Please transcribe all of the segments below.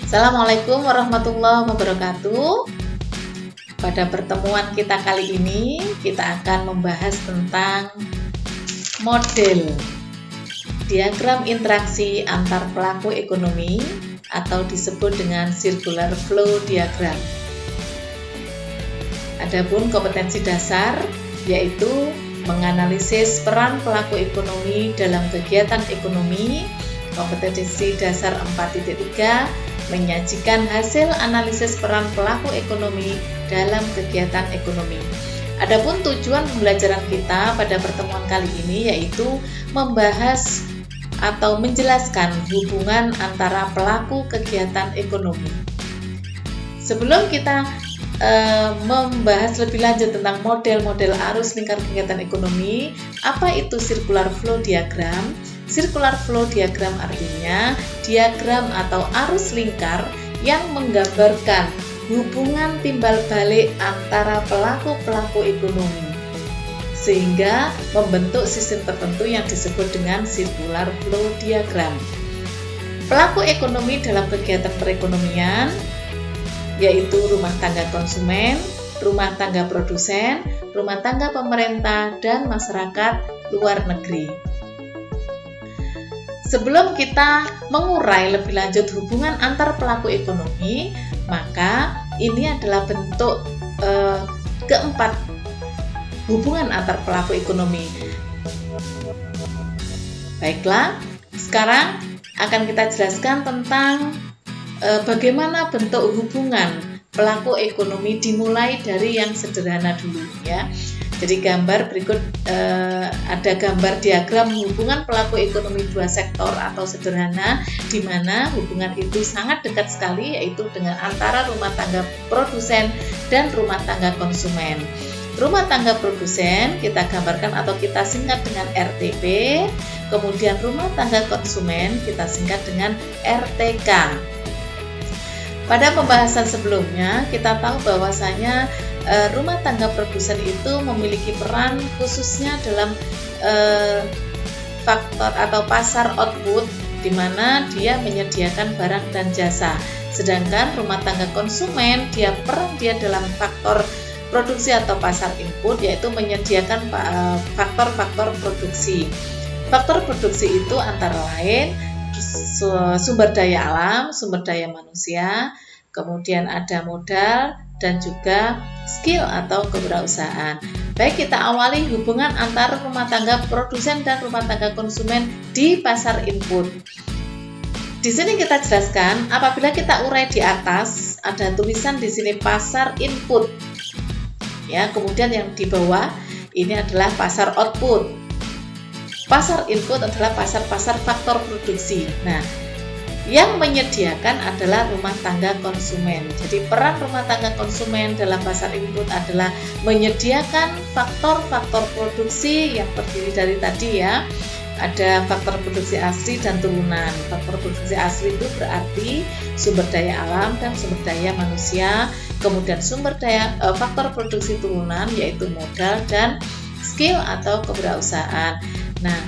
Assalamualaikum warahmatullahi wabarakatuh. Pada pertemuan kita kali ini, kita akan membahas tentang model diagram interaksi antar pelaku ekonomi atau disebut dengan circular flow diagram. Adapun kompetensi dasar yaitu menganalisis peran pelaku ekonomi dalam kegiatan ekonomi. Kompetensi dasar 4.3 menyajikan hasil analisis peran pelaku ekonomi dalam kegiatan ekonomi. Adapun tujuan pembelajaran kita pada pertemuan kali ini yaitu membahas atau menjelaskan hubungan antara pelaku kegiatan ekonomi. Sebelum kita membahas lebih lanjut tentang model-model arus lingkar kegiatan ekonomi, apa itu circular flow diagram? Circular flow diagram artinya diagram atau arus lingkar yang menggambarkan hubungan timbal balik antara pelaku-pelaku ekonomi sehingga membentuk sistem tertentu yang disebut dengan circular flow diagram. Pelaku ekonomi dalam kegiatan perekonomian yaitu rumah tangga konsumen, rumah tangga produsen, rumah tangga pemerintah, dan masyarakat luar negeri. Sebelum kita mengurai lebih lanjut hubungan antar pelaku ekonomi, maka ini adalah bentuk keempat hubungan antar pelaku ekonomi. Baiklah, sekarang akan kita jelaskan tentang bagaimana bentuk hubungan pelaku ekonomi dimulai dari yang sederhana dulu ya. Jadi gambar berikut ada gambar diagram hubungan pelaku ekonomi dua sektor atau sederhana di mana hubungan itu sangat dekat sekali yaitu dengan antara rumah tangga produsen dan rumah tangga konsumen. Rumah tangga produsen kita gambarkan atau kita singkat dengan RTP, kemudian rumah tangga konsumen kita singkat dengan RTK. Pada pembahasan sebelumnya kita tahu bahwasanya rumah tangga produsen itu memiliki peran khususnya dalam faktor atau pasar output di mana dia menyediakan barang dan jasa. Sedangkan rumah tangga konsumen peran dia dalam faktor produksi atau pasar input yaitu menyediakan faktor-faktor produksi. Faktor produksi itu antara lain sumber daya alam, sumber daya manusia, kemudian ada modal dan juga skill atau kewirausahaan. Baik, kita awali hubungan antara rumah tangga produsen dan rumah tangga konsumen di pasar input. Di sini kita jelaskan apabila kita urai di atas ada tulisan di sini pasar input. Ya, kemudian yang di bawah ini adalah pasar output. Pasar input adalah pasar-pasar faktor produksi. Nah, yang menyediakan adalah rumah tangga konsumen. Jadi peran rumah tangga konsumen dalam pasar input adalah menyediakan faktor-faktor produksi yang terdiri dari tadi ya. Ada faktor produksi asli dan turunan. Faktor produksi asli itu berarti sumber daya alam dan sumber daya manusia. Kemudian faktor produksi turunan yaitu modal dan skill atau kewirausahaan. Nah,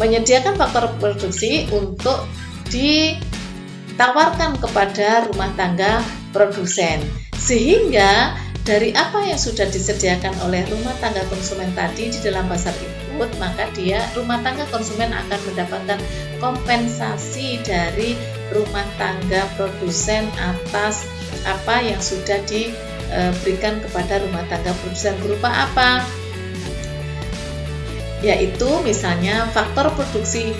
menyediakan faktor produksi untuk ditawarkan kepada rumah tangga produsen sehingga dari apa yang sudah disediakan oleh rumah tangga konsumen tadi di dalam pasar input maka rumah tangga konsumen akan mendapatkan kompensasi dari rumah tangga produsen atas apa yang sudah diberikan kepada rumah tangga produsen berupa apa? Yaitu misalnya faktor produksi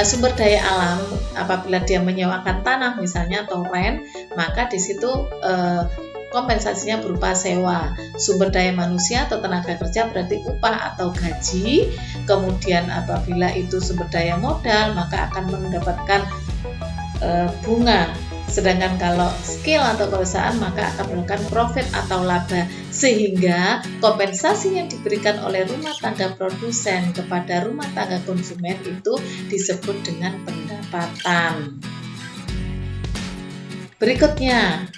sumber daya alam apabila dia menyewakan tanah misalnya atau rent maka di situ kompensasinya berupa sewa. Sumber daya manusia atau tenaga kerja berarti upah atau gaji. Kemudian apabila itu sumber daya modal maka akan mendapatkan bunga. Sedangkan kalau skill atau kewirausahaan maka akan mendapatkan profit atau laba. Sehingga kompensasi yang diberikan oleh rumah tangga produsen kepada rumah tangga konsumen itu disebut dengan pendapatan. Berikutnya,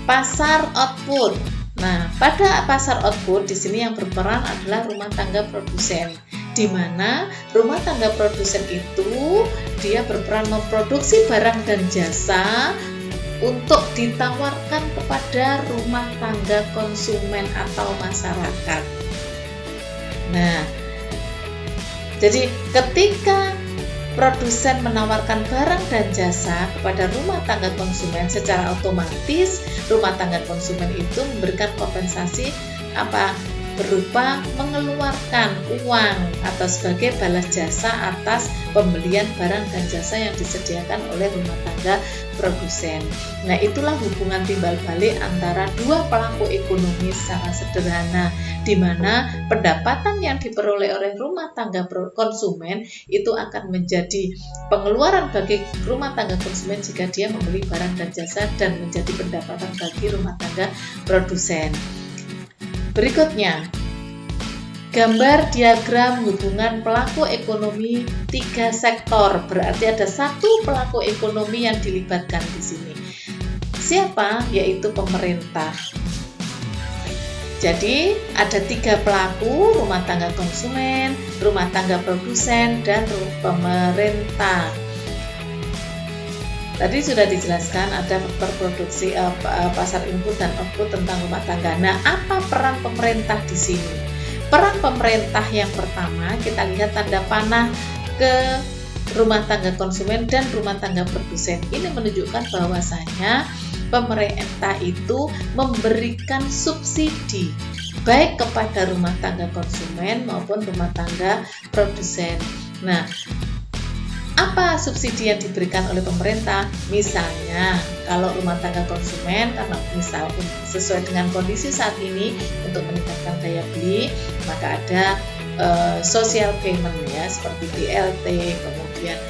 pasar output. Nah, pada pasar output di sini yang berperan adalah rumah tangga produsen. di mana rumah tangga produsen itu dia berperan memproduksi barang dan jasa untuk ditawarkan kepada rumah tangga konsumen atau masyarakat. Nah, jadi ketika produsen menawarkan barang dan jasa kepada rumah tangga konsumen, secara otomatis rumah tangga konsumen itu memberikan kompensasi berupa mengeluarkan uang atau sebagai balas jasa atas pembelian barang dan jasa yang disediakan oleh rumah tangga produsen. Nah, itulah hubungan timbal balik antara dua pelaku ekonomi secara sederhana, di mana pendapatan yang diperoleh oleh rumah tangga konsumen itu akan menjadi pengeluaran bagi rumah tangga konsumen jika dia membeli barang dan jasa, dan menjadi pendapatan bagi rumah tangga produsen. Berikutnya, gambar diagram hubungan pelaku ekonomi 3 sektor. Berarti ada satu pelaku ekonomi yang dilibatkan di sini. Siapa? Yaitu pemerintah. Jadi ada 3 pelaku: rumah tangga konsumen, rumah tangga produsen, dan pemerintah. Tadi sudah dijelaskan ada produksi, pasar input dan output tentang rumah tangga. Nah, apa peran pemerintah di sini? Peran pemerintah yang pertama, kita lihat tanda panah ke rumah tangga konsumen dan rumah tangga produsen. Ini menunjukkan bahwasanya pemerintah itu memberikan subsidi baik kepada rumah tangga konsumen maupun rumah tangga produsen. Nah, apa subsidi yang diberikan oleh pemerintah? Misalnya, kalau rumah tangga konsumen, karena misal sesuai dengan kondisi saat ini untuk meningkatkan daya beli, maka ada social payment ya, seperti BLT, kemudian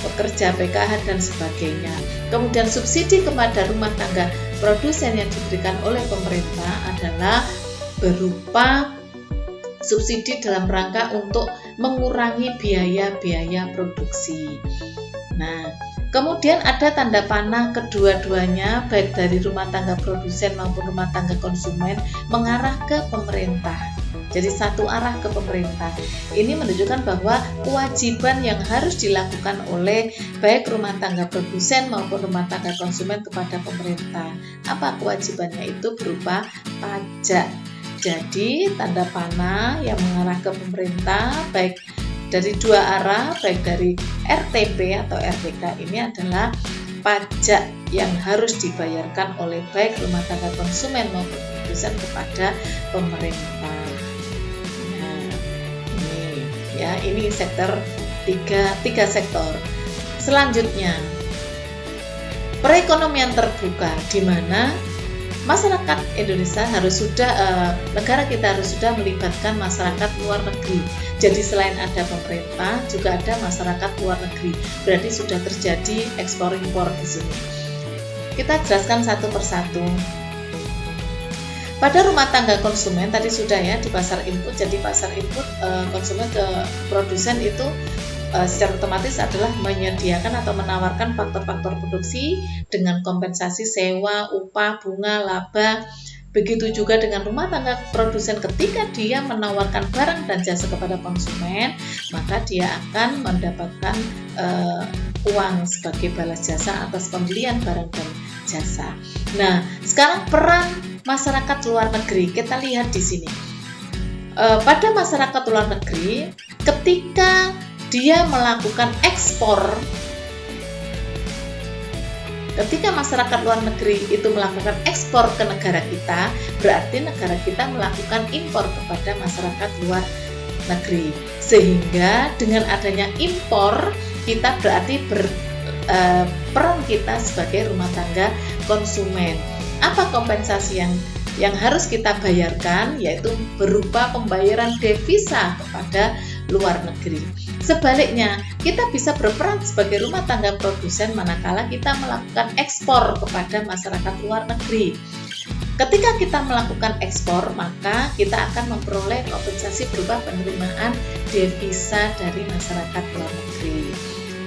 pekerja PKH dan sebagainya. Kemudian subsidi kepada rumah tangga produsen yang diberikan oleh pemerintah adalah berupa subsidi dalam rangka untuk mengurangi biaya-biaya produksi. Nah, kemudian ada tanda panah kedua-duanya, baik dari rumah tangga produsen maupun rumah tangga konsumen, mengarah ke pemerintah. Jadi satu arah ke pemerintah. Ini menunjukkan bahwa kewajiban yang harus dilakukan oleh baik rumah tangga produsen maupun rumah tangga konsumen kepada pemerintah. Apa kewajibannya? Itu berupa pajak. Jadi tanda panah yang mengarah ke pemerintah baik dari dua arah, baik dari RTP atau RTK, ini adalah pajak yang harus dibayarkan oleh baik rumah tangga konsumen maupun produsen kepada pemerintah. Nah, ini sektor tiga sektor. Selanjutnya, perekonomian terbuka, di mana masyarakat Indonesia negara kita harus sudah melibatkan masyarakat luar negeri. Jadi selain ada pemerintah, juga ada masyarakat luar negeri. Berarti sudah terjadi ekspor impor di sini. Kita jelaskan satu persatu. Pada rumah tangga konsumen tadi sudah ya, di pasar input. Jadi pasar input konsumen ke produsen itu secara otomatis adalah menyediakan atau menawarkan faktor-faktor produksi dengan kompensasi sewa, upah, bunga, laba. Begitu juga dengan rumah tangga produsen, ketika dia menawarkan barang dan jasa kepada konsumen, maka dia akan mendapatkan uang sebagai balas jasa atas pembelian barang dan jasa. Nah, sekarang peran masyarakat luar negeri, kita lihat di sini. Pada masyarakat luar negeri, ketika dia melakukan ekspor, ketika masyarakat luar negeri itu melakukan ekspor ke negara kita, berarti negara kita melakukan impor kepada masyarakat luar negeri. Sehingga dengan adanya impor, kita berarti peran kita sebagai rumah tangga konsumen. Apa kompensasi yang harus kita bayarkan? Yaitu berupa pembayaran devisa kepada luar negeri. Sebaliknya, kita bisa berperan sebagai rumah tangga produsen manakala kita melakukan ekspor kepada masyarakat luar negeri. Ketika kita melakukan ekspor, maka kita akan memperoleh kompensasi berupa penerimaan devisa dari masyarakat luar negeri.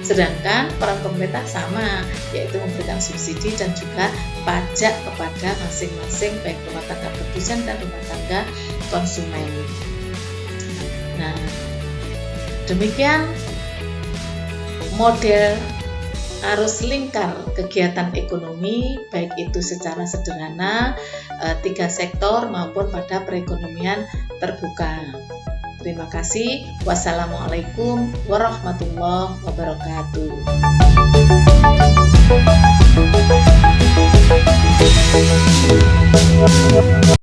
Sedangkan peran pemerintah sama, yaitu memberikan subsidi dan juga pajak kepada masing-masing baik rumah tangga produsen dan rumah tangga konsumen. Nah, demikian model arus lingkar kegiatan ekonomi, baik itu secara sederhana, 3 sektor maupun pada perekonomian terbuka. Terima kasih. Wassalamualaikum warahmatullahi wabarakatuh.